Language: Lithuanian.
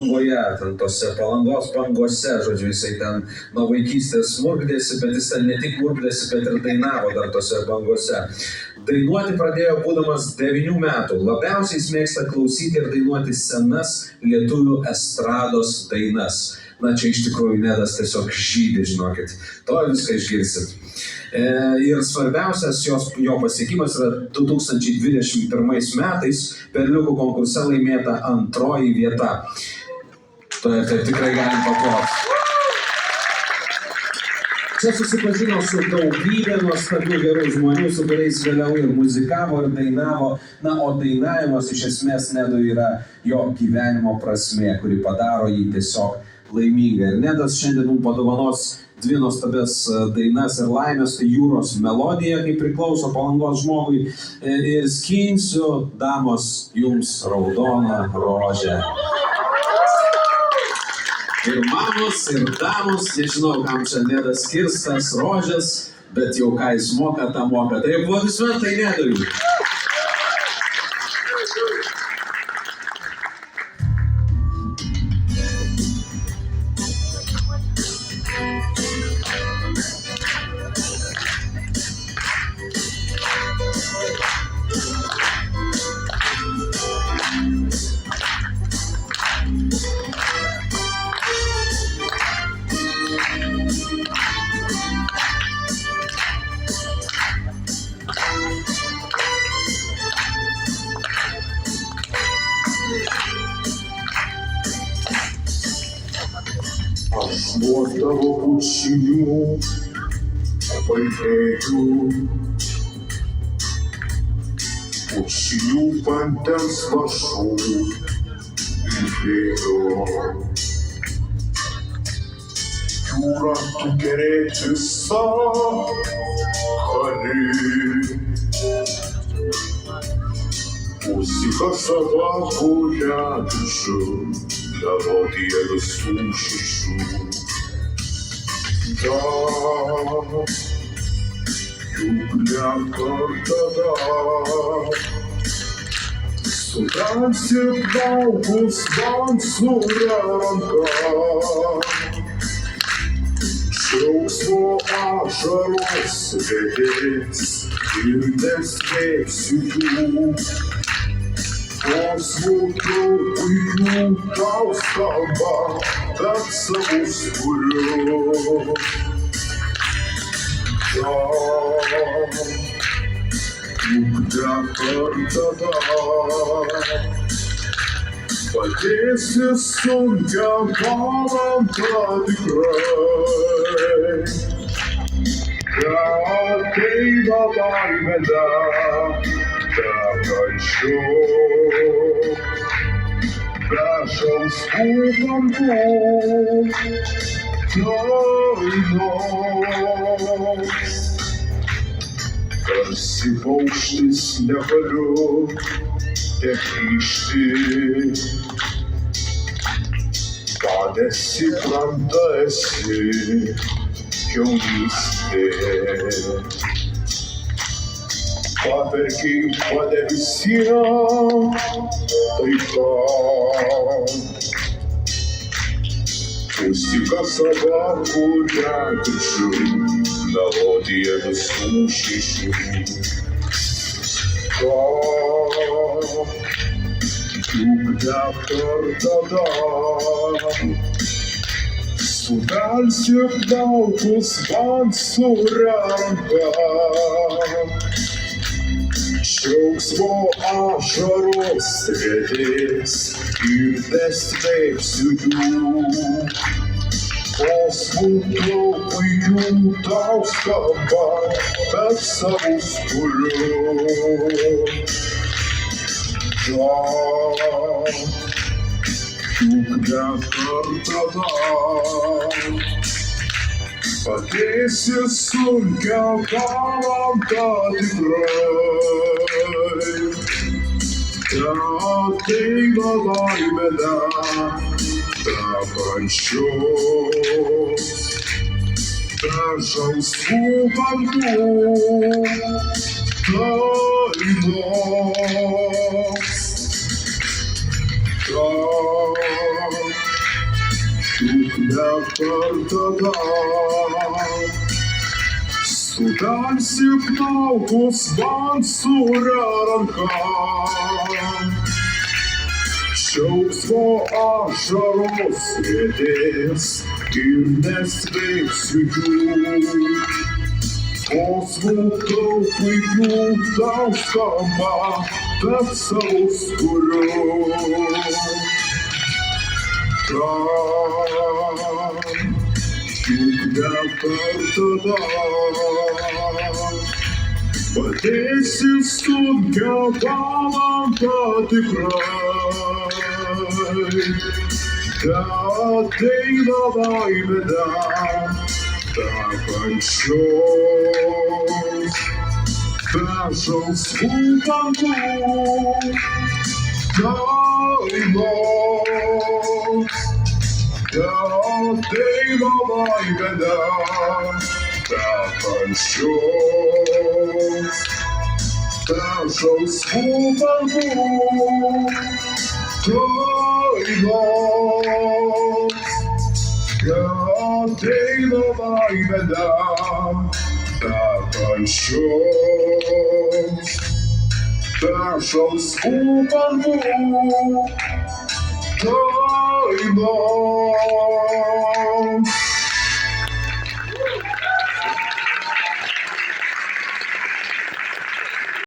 ten tose Palangos bangose, žodžiu, jisai ten nuo vaikystės murgdėsi, bet jis ten ne tik murgdėsi, bet ir dainavo dar tose bangose. Dainuoti pradėjo būdamas 9 metų. Labiausiai jis mėgsta klausyti ir dainuoti senas lietuvių estrados dainas. Na, čia iš tikrųjų Nedas tiesiog žydi, žinokit. To viską išgirsit. Ir svarbiausias jo pasiekimas yra 2021 metais Perliukų konkurse laimėta 2 vieta. Tai tikrai galim paploti. Čia susipažino su daugybė nuostabių gerų žmonių, su kuriais vėliau ir muzikavo, ir dainavo. Na, o dainavimas iš esmės Nedui yra jo gyvenimo prasmė, kuri padaro jį tiesiog laimingą. Ir Nedas šiandien mums padovanos 2 nuostabias dainas ir laimės, tai Jūros melodija, kaip priklauso Palangos žmogui, ir Skinsiu damos jums raudoną rožę. Ir mamos, ir damos, nežinau, kam čia Nedas skirs tas rožės, bet jau ką jis moka, tą moka. Tai aplodismentai Nedui. Aš nuo tavo pučinių pailgėjau, pučinių vandens lašų ilgėjau. Jūra tu gerėti sakari, muzika sava, kurią girdžiu. Melodija visų šešių. Juk ne kartą sudansi plaukus man suranka, džiaugsmo ašaros vedės ir neslėpsiu jų. Posmukiu puikių tau skamba, bet savus kuriu. Juk ne kartą padėsi sunkią valandą tikrai. Ateina baimė, kančių, be žalsvų bangų dainos. Tarsi paukštis negaliu tegrįžti, kad esi branda, esi jaunystė. Paverkiai mane visiems taika, muzika sava, kurią girdžiu, melodija visų šešių. Juk ne kartą suvelsi plaukus man suranka, džiaugsmo ašaros vedės ir neslėpsiu jų. Posmukiu puikių tau skamba, bet savus kuriu. Juk ne kartą padėsi sunkią valandą tikrai. Ateina laimė, be kančios, be žalsvų bangų dainos. juk nepartada. Sudarsyk plaukus man sūria ranka. Džiaugsmo ašaros riedės ir nesveiksiu jų. Posmukau puikių tau skamba, bet savo skuriu. Tam juk nepartada. Pateisi sunkią valandą tikrai, teateina laimė be kančios, be žalsvų bangų, dainos, teateina laimė be kančios, be žalsvų bangų, dainos, teateina laimė be kančios, be žalsvų bangų, dainos.